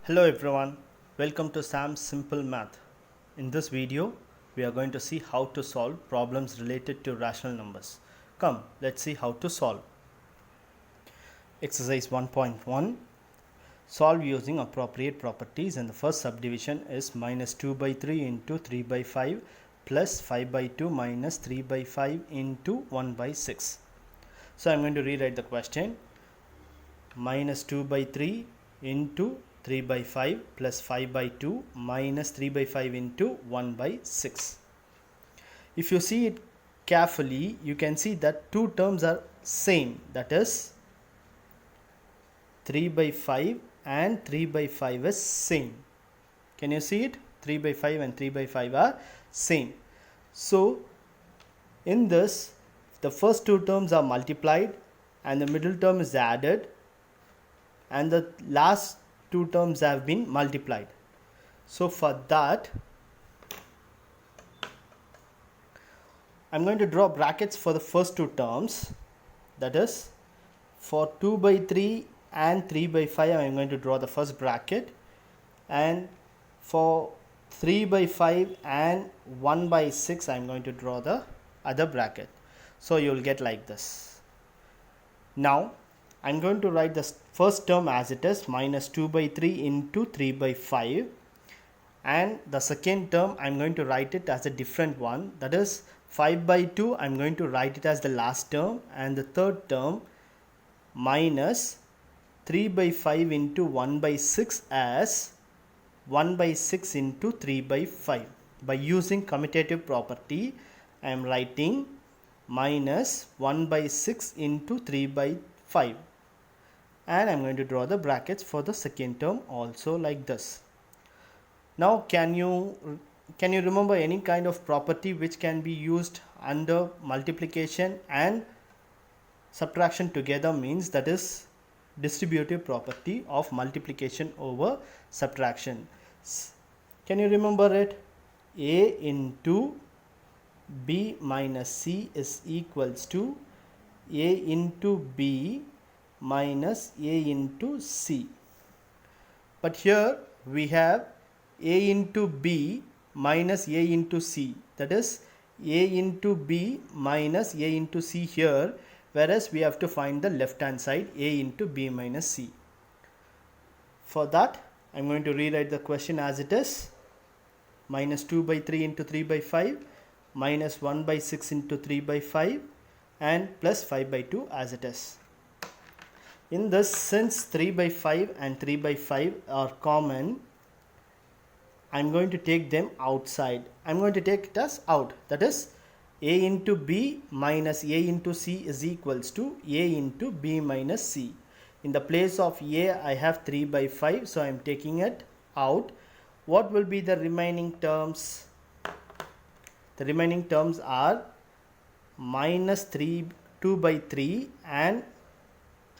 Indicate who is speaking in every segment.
Speaker 1: Hello everyone, welcome to Sam's Simple Math. In this video, we are going to see how to solve problems related to rational numbers. Come, let's see how to solve. Exercise 1.1. Solve using appropriate properties, and the first subdivision is minus 2 by 3 into 3 by 5 plus 5 by 2 minus 3 by 5 into 1 by 6. So I'm going to rewrite the question. Minus 2 by 3 into 3 by 5 plus 5 by 2 minus 3 by 5 into 1 by 6. If you see it carefully, you can see that two terms are same, that is 3 by 5 and 3 by 5 is same. Can you see it? 3 by 5 and 3 by 5 are same. So in this, the first two terms are multiplied and the middle term is added, and the last two terms have been multiplied. So for that, I'm going to draw brackets for the first two terms. That is, for 2 by 3 and 3 by 5, I'm going to draw the first bracket, and for 3 by 5 and 1 by 6, I'm going to draw the other bracket. So you will get like this. Now I'm going to write the first term as it is, minus 2 by 3 into 3 by 5, and the second term I'm going to write it as a different one, that is 5 by 2 I'm going to write it as the last term, and the third term minus 3 by 5 into 1 by 6 as 1 by 6 into 3 by 5. By using commutative property, I am writing minus 1 by 6 into 3 by 5, and I'm going to draw the brackets for the second term also like this. Now can you remember any kind of property which can be used under multiplication and subtraction together? Means that is distributive property of multiplication over subtraction. Can you remember it? A into B minus C is equals to A into B minus A into C. But here we have A into B minus A into C, that is A into B minus A into C here, whereas we have to find the left hand side, A into B minus C. For that, I'm going to rewrite the question as it is, minus 2 by 3 into 3 by 5 minus 1 by 6 into 3 by 5 and plus 5 by 2 as it is. In this, since 3 by 5 and 3 by 5 are common, I'm going to take them outside. I'm going to take it as out, that is A into B minus A into C is equals to A into B minus C. In the place of A, I have 3 by 5, so I'm taking it out. What will be the remaining terms? The remaining terms are minus 2 by 3 and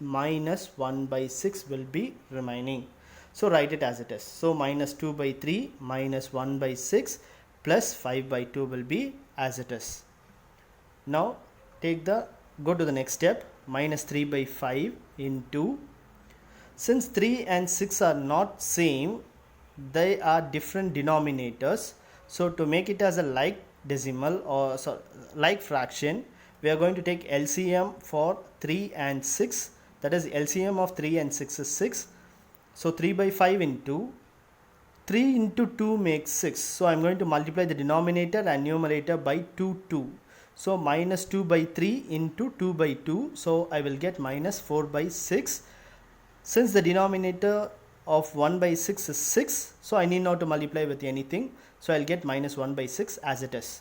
Speaker 1: minus 1 by 6 will be remaining. So write it as it is. So minus 2 by 3 minus 1 by 6 plus 5 by 2 will be as it is. Now go to the next step, minus 3 by 5 into, since 3 and 6 are not same, they are different denominators. So to make it as a like decimal or like fraction, we are going to take LCM for 3 and 6, that is LCM of 3 and 6 is 6. So 3 by 5 into 3 into 2 makes 6. So I'm going to multiply the denominator and numerator by 2. So minus 2 by 3 into 2 by 2. So I will get minus 4 by 6. Since the denominator of 1 by 6 is 6, so I need not to multiply with anything. So I'll get minus 1 by 6 as it is.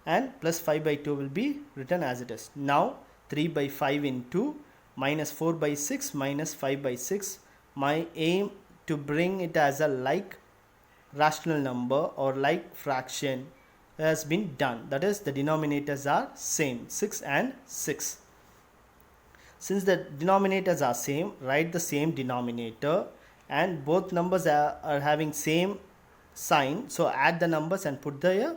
Speaker 1: And plus 5 by 2 will be written as it is. Now 3 by 5 into minus 4 by 6 minus 5 by 6. My aim to bring it as a like rational number or like fraction has been done. That is, the denominators are same, 6 and 6. Since the denominators are same, write the same denominator, and both numbers are having same sign. So add the numbers and put the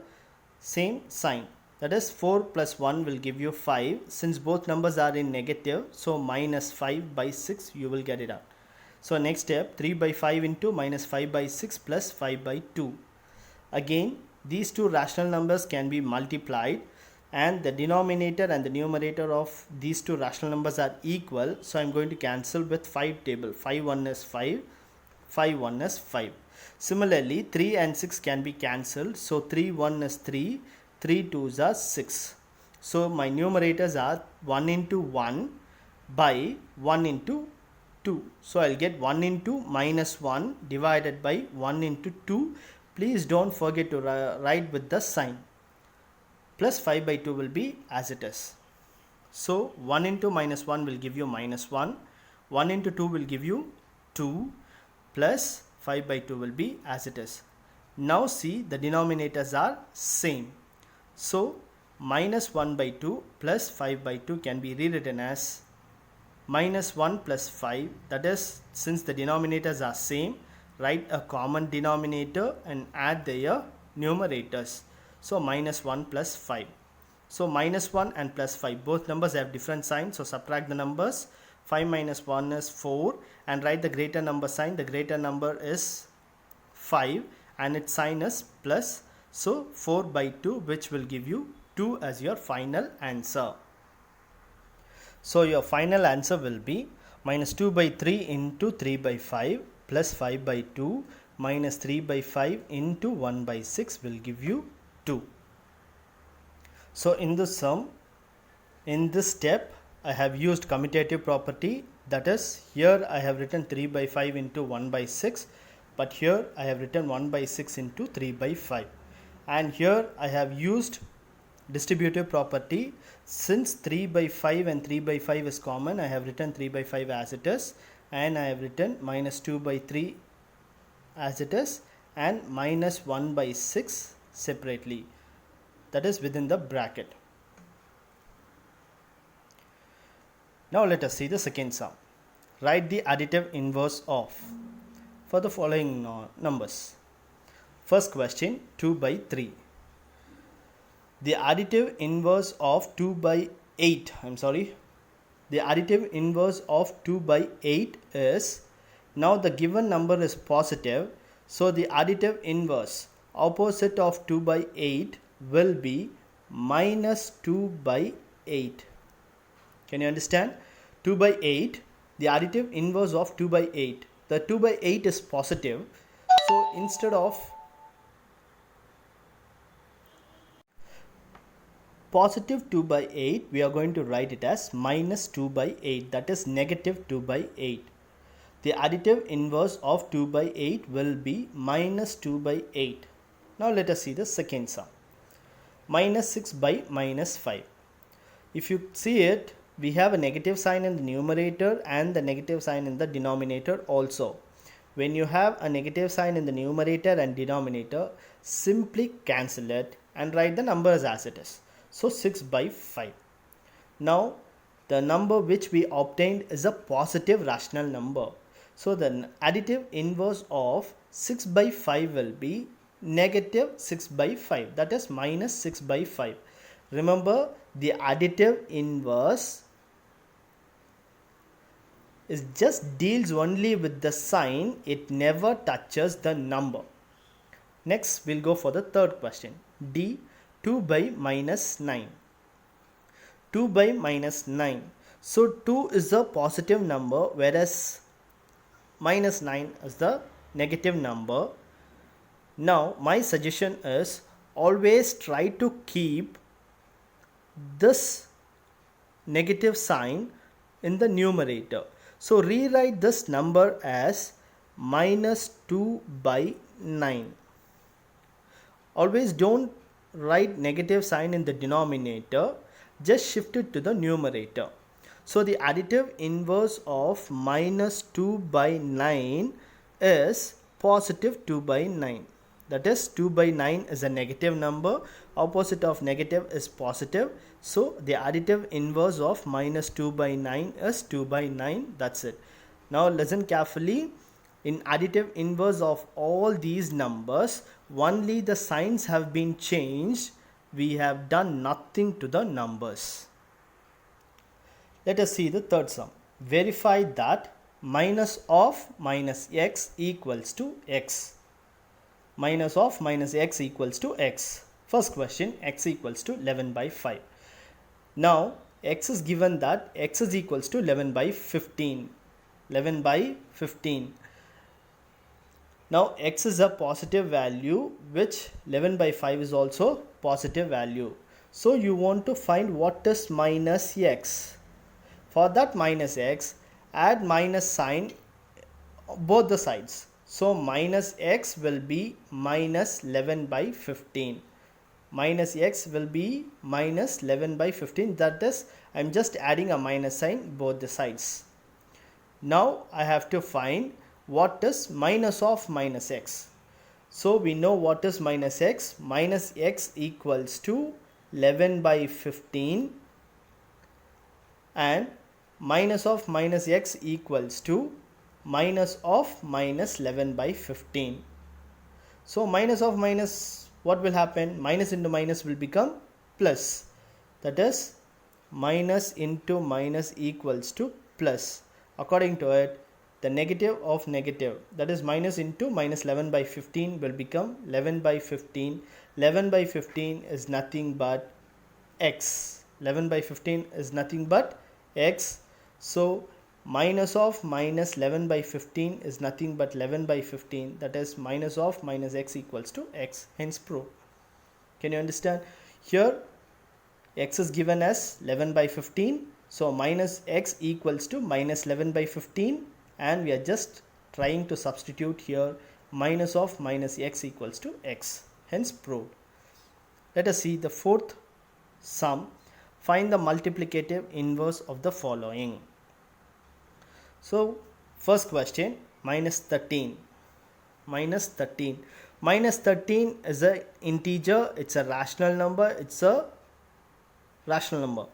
Speaker 1: same sign. That is 4 plus 1 will give you 5. Since both numbers are in negative, so minus 5 by 6 you will get it out. So next step, 3 by 5 into minus 5 by 6 plus 5 by 2. Again, these two rational numbers can be multiplied, and the denominator and the numerator of these two rational numbers are equal. So I am going to cancel with 5 table. 5 1 is 5, 5 1 is 5. Similarly, 3 and 6 can be cancelled. So 3 1 is 3, 3 2s are 6. So my numerators are 1 into 1 by 1 into 2. So I'll get 1 into minus 1 divided by 1 into 2. Please don't forget to write with the sign. Plus 5 by 2 will be as it is. So 1 into minus 1 will give you minus 1. 1 into 2 will give you 2. Plus 5 by 2 will be as it is. Now see, the denominators are same. So minus 1 by 2 plus 5 by 2 can be rewritten as minus 1 plus 5. That is, since the denominators are same, write a common denominator and add their numerators. So minus 1 plus 5. So minus 1 and plus 5, both numbers have different signs. So subtract the numbers. 5 minus 1 is 4, and write the greater number sign. The greater number is 5 and its sign is plus. So 4 by 2, which will give you 2 as your final answer. So your final answer will be minus 2 by 3 into 3 by 5 plus 5 by 2 minus 3 by 5 into 1 by 6 will give you 2. So in this sum, in this step, I have used commutative property. That is, here I have written 3 by 5 into 1 by 6, but here I have written 1 by 6 into 3 by 5. And here I have used distributive property. Since 3 by 5 and 3 by 5 is common, I have written 3 by 5 as it is, and I have written minus 2 by 3 as it is, and minus 1 by 6 separately, that is within the bracket. Now let us see the second sum. Write the additive inverse of for the following numbers. First question, 2 by 3. The additive inverse of 2 by 8, the additive inverse of 2 by 8 is, now the given number is positive, so the additive inverse opposite of 2 by 8 will be minus 2 by 8. Can you understand? 2 by 8, the additive inverse of 2 by 8. The 2 by 8 is positive, so instead of positive 2 by 8, we are going to write it as minus 2 by 8, that is negative 2 by 8. The additive inverse of 2 by 8 will be minus 2 by 8. Now let us see the second sum. Minus 6 by minus 5. If you see it, we have a negative sign in the numerator and the negative sign in the denominator also. When you have a negative sign in the numerator and denominator, simply cancel it and write the numbers as it is. So 6 by 5. Now the number which we obtained is a positive rational number. So the additive inverse of 6 by 5 will be negative 6 by 5, that is minus 6 by 5. Remember, the additive inverse is just deals only with the sign, it never touches the number. Next we'll go for the third question. D, 2 by minus 9. 2 by minus 9. So 2 is a positive number, whereas minus 9 is the negative number. Now my suggestion is, always try to keep this negative sign in the numerator. So rewrite this number as minus 2 by 9. Always don't write negative sign in the denominator, just shift it to the numerator. So the additive inverse of minus 2 by 9 is positive 2 by 9. That is, 2 by 9 is a negative number, opposite of negative is positive. So the additive inverse of minus 2 by 9 is 2 by 9. That's it. Now listen carefully. In additive inverse of all these numbers, only the signs have been changed. We have done nothing to the numbers. Let us see the third sum. Verify that minus of minus x equals to x. Minus of minus x equals to x. First question, x equals to 11 by 5. Now x is given that x is equals to 11 by 15. 11 by 15. Now x is a positive value, which 11 by 5 is also positive value. So you want to find what is minus x. For that minus x, add minus sign both the sides. So minus x will be minus 11 by 15. Minus x will be minus 11 by 15. That is, I am just adding a minus sign both the sides. Now I have to find what is minus of minus x. So we know what is minus x. Minus x equals to 11 by 15, and minus of minus x equals to minus of minus 11 by 15. So minus of minus, what will happen? Minus into minus will become plus. That is, minus into minus equals to plus. According to it, the negative of negative, that is minus into minus 11 by 15 will become 11 by 15. 11 by 15 is nothing but x. 11 by 15 is nothing but x. So minus of minus 11 by 15 is nothing but 11 by 15. That is, minus of minus x equals to x. Hence proof. Can you understand? Here x is given as 11 by 15. So minus x equals to minus 11 by 15, and we are just trying to substitute here minus of minus x equals to x. Hence proved. Let us see the fourth sum. Find the multiplicative inverse of the following. So first question, minus 13. Minus 13. Minus 13 is an integer, it's a rational number, it's a rational number.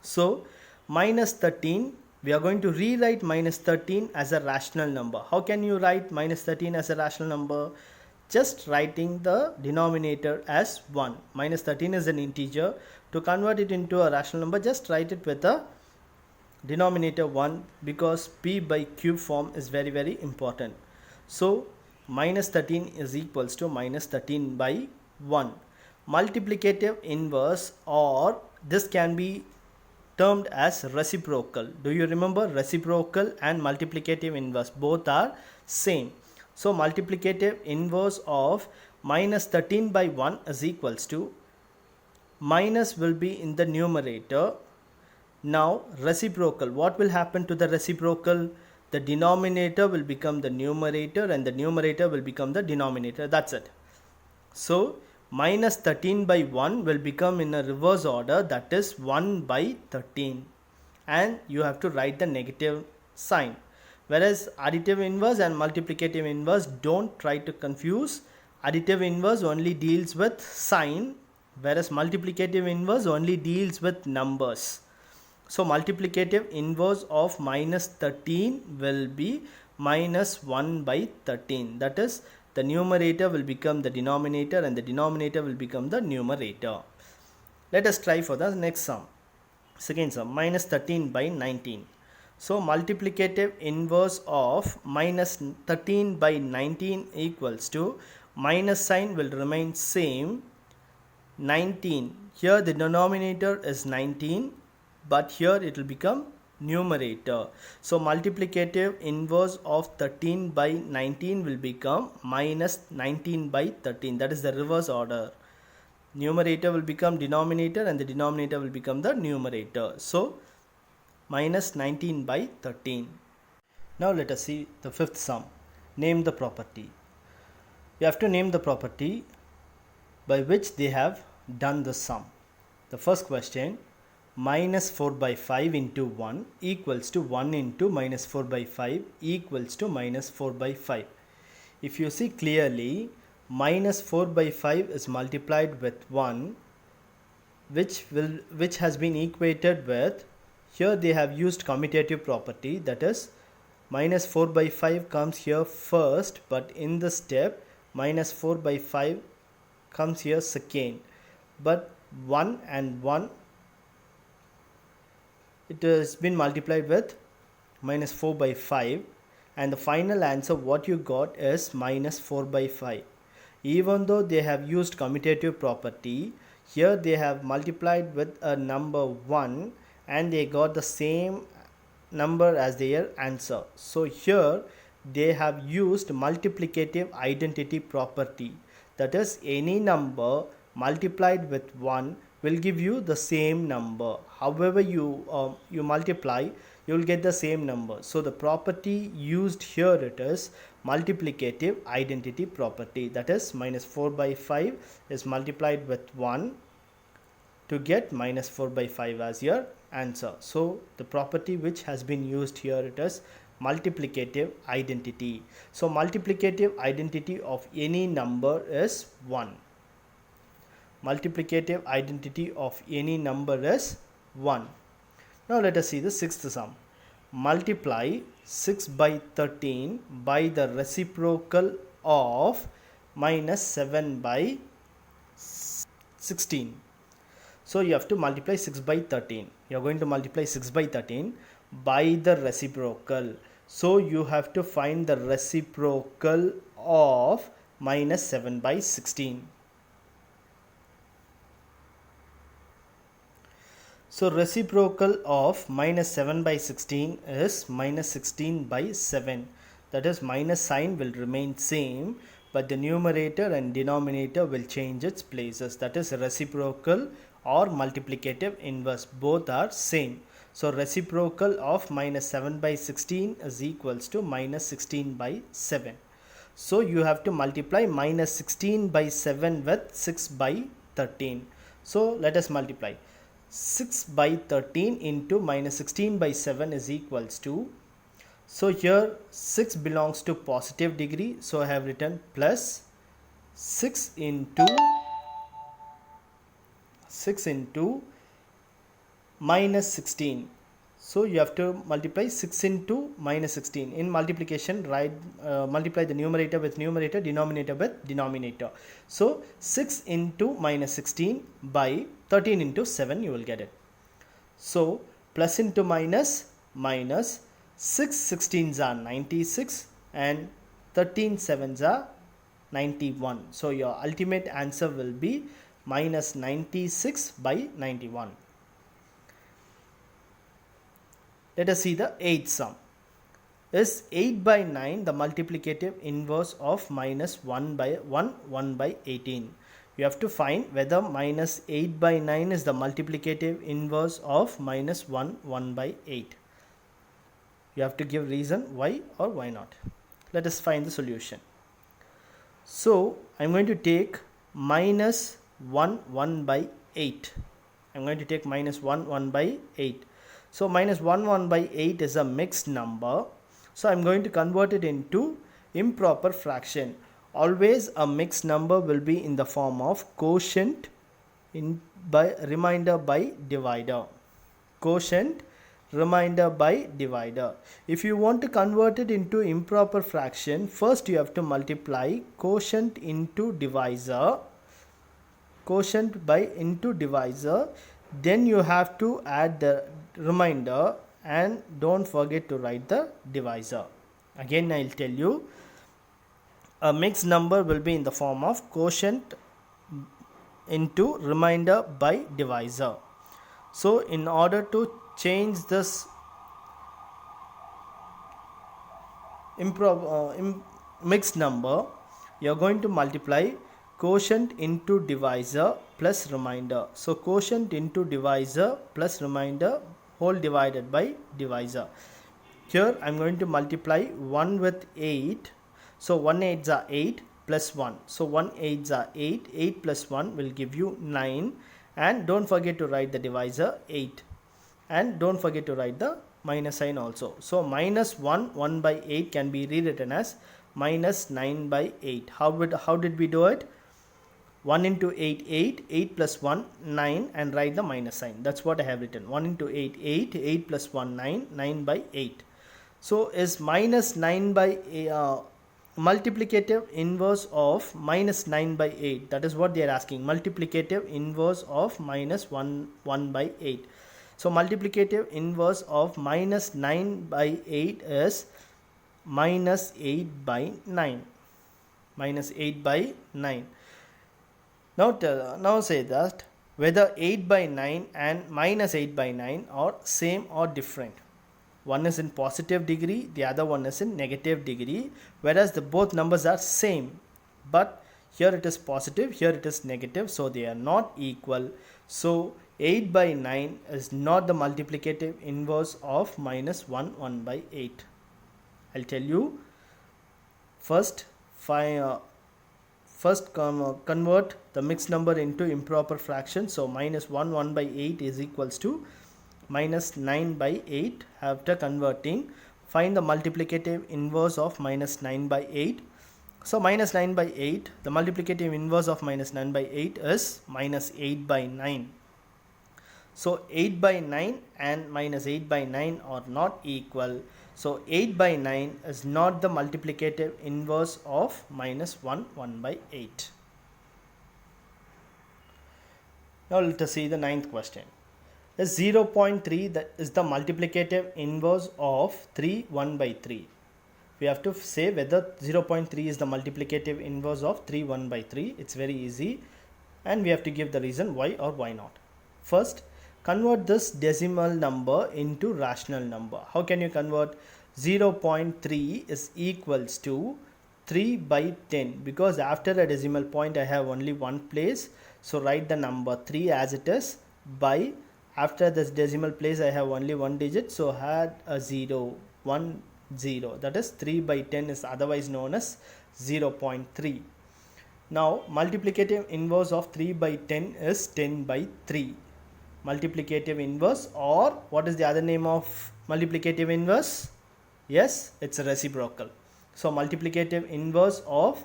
Speaker 1: So minus 13, we are going to rewrite minus 13 as a rational number. How can you write minus 13 as a rational number? Just writing the denominator as 1. Minus 13 is an integer. To convert it into a rational number, just write it with a denominator 1, because p by q form is very, very important. So minus 13 is equals to minus 13 by 1. Multiplicative inverse, or this can be termed as reciprocal. Do you remember? Reciprocal and multiplicative inverse, both are same. So multiplicative inverse of minus 13 by 1 is equals to, minus will be in the numerator. Now reciprocal, what will happen to the reciprocal? The denominator will become the numerator and the numerator will become the denominator. That's it. So minus 13 by 1 will become in a reverse order, that is 1 by 13, and you have to write the negative sign. Whereas additive inverse and multiplicative inverse, don't try to confuse. Additive inverse only deals with sign, whereas multiplicative inverse only deals with numbers. So multiplicative inverse of minus 13 will be minus 1 by 13. That is, the numerator will become the denominator and the denominator will become the numerator. Let us try for the next sum. Second sum, minus 13 by 19. So multiplicative inverse of minus 13 by 19 equals to, minus sign will remain same, 19. Here the denominator is 19, but here it will become numerator. So multiplicative inverse of 13 by 19 will become minus 19 by 13. That is the reverse order. Numerator will become denominator and the denominator will become the numerator. So minus 19 by 13. Now let us see the fifth sum. Name the property. You have to name the property by which they have done the sum. The first question, minus 4 by 5 into 1 equals to 1 into minus 4 by 5 equals to minus 4 by 5. If you see clearly, minus 4 by 5 is multiplied with 1, which has been equated with, here they have used commutative property, that is minus 4 by 5 comes here first, but in the step minus 4 by 5 comes here second, but 1 and 1, it has been multiplied with minus 4 by 5. and the final answer what you got is minus 4 by 5. Even though they have used commutative property, here they have multiplied with a number 1 and they got the same number as their answer. So here they have used multiplicative identity property, that is any number multiplied with 1 will give you the same number. However you multiply, you will get the same number. So the property used here, it is multiplicative identity property, that is minus 4 by 5 is multiplied with 1 to get minus 4 by 5 as your answer. So the property which has been used here, it is multiplicative identity. So multiplicative identity of any number is 1. Multiplicative identity of any number is 1. Now let us see the sixth sum. Multiply 6 by 13 by the reciprocal of minus 7 by 16. So you have to multiply 6 by 13. You are going to multiply 6 by 13 by the reciprocal. So you have to find the reciprocal of minus 7 by 16. So reciprocal of minus 7 by 16 is minus 16 by 7. That is, minus sign will remain same, but the numerator and denominator will change its places. That is reciprocal or multiplicative inverse. Both are same. So reciprocal of minus 7 by 16 is equals to minus 16 by 7. So you have to multiply minus 16 by 7 with 6 by 13. So let us multiply. 6 by 13 into minus 16 by 7 is equals to, so here 6 belongs to positive degree, so I have written plus 6 into minus 16. So you have to multiply 6 into minus 16. In multiplication, multiply the numerator with numerator, denominator with denominator. So 6 into minus 16 by 13 into 7, you will get it. So plus into minus, minus 6 16s are 96 and 13 7s are 91. So your ultimate answer will be minus 96 by 91. Let us see the 8th sum. Is 8 by 9 the multiplicative inverse of minus 1 by 1 by 18? You have to find whether minus 8 by 9 is the multiplicative inverse of minus 1 by 8. You have to give reason why or why not. Let us find the solution. So I am going to take minus 1 by 8. I am going to take minus 1 by 8. So minus 1 by 8 is a mixed number. So I am going to convert it into improper fraction. Always a mixed number will be in the form of quotient by remainder by divider. Quotient, remainder by divider. If you want to convert it into improper fraction, first you have to multiply quotient into divisor. Quotient by into divisor. Then you have to add the remainder and don't forget to write the divisor. Again I will tell you, a mixed number will be in the form of quotient into remainder by divisor. So in order to change this mixed number, you are going to multiply quotient into divisor plus remainder. So quotient into divisor plus remainder whole divided by divisor. Here I am going to multiply 1 with 8. So 1 8s are 8 plus 1. So 1 8s are 8. 8 plus 1 will give you 9. And don't forget to write the divisor 8. And don't forget to write the minus sign also. So minus 1 by 8 can be rewritten as minus 9 by 8. How did we do it? 1 into 8, 8, 8 plus 1, 9 and write the minus sign. That's what I have written. 1 into 8, 8, 8 plus 1, 9, 9 by 8. So is minus 9 by multiplicative inverse of minus 9 by 8. That is what they are asking. Multiplicative inverse of minus 1 by 8. So multiplicative inverse of minus 9 by 8 is minus 8 by 9. Minus 8 by 9. Now say that whether 8 by 9 and minus 8 by 9 are same or different. One is in positive degree, the other one is in negative degree, whereas the both numbers are same, but here it is positive, here it is negative, so they are not equal. So 8 by 9 is not the multiplicative inverse of minus 1 by 8. I'll tell you. First convert the mixed number into improper fraction. So minus 1 by 8 is equals to minus 9 by 8. After converting, find the multiplicative inverse of minus 9 by 8. So minus 9 by 8, the multiplicative inverse of minus 9 by 8 is minus 8 by 9. So 8 by 9 and minus 8 by 9 are not equal. So 8 by 9 is not the multiplicative inverse of minus 1 by 8. Now let us see the ninth question. Is 0.3 that is the multiplicative inverse of 1 by 3. We have to say whether 0.3 is the multiplicative inverse of 1 by 3. It's very easy, and we have to give the reason why or why not. First, convert this decimal number into rational number. How can you convert? 0.3 is equals to 3 by 10, because after a decimal point I have only one place. So write the number 3 as it is, by after this decimal place I have only one digit, so add a 0, 1 0, that is 3 by 10 is otherwise known as 0.3. Now multiplicative inverse of 3 by 10 is 10 by 3. Multiplicative inverse, or what is the other name of multiplicative inverse? Yes, it's a reciprocal. So multiplicative inverse of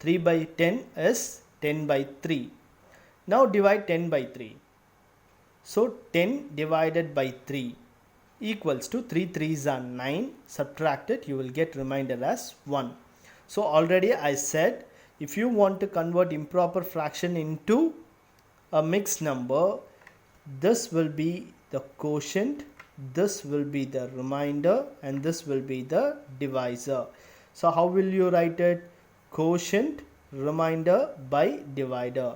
Speaker 1: 3 by 10 is 10 by 3. Now divide 10 by 3. So 10 divided by 3 equals to 3 3s are 9. Subtract it, you will get remainder as 1. So already I said, if you want to convert improper fraction into a mixed number, this will be the quotient, this will be the remainder, and this will be the divisor. So how will you write it? Quotient, remainder by divider.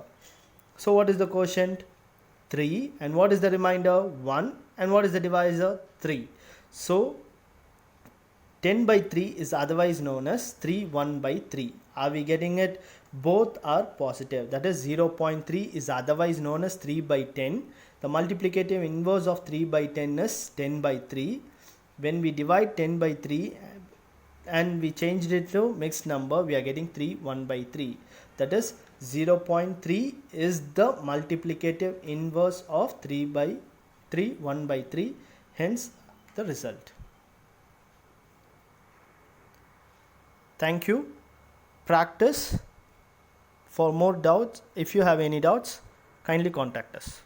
Speaker 1: So what is the quotient? 3. And what is the remainder? 1. And what is the divisor? 3. So 10 by 3 is otherwise known as 1 by 3. Are we getting it? Both are positive. That is 0.3 is otherwise known as 3 by 10. The multiplicative inverse of 3 by 10 is 10 by 3. When we divide 10 by 3 and we changed it to mixed number, we are getting 1 by 3. That is 0.3 is the multiplicative inverse of 1 by 3. Hence the result. Thank you. Practice. For more doubts, if you have any doubts, kindly contact us.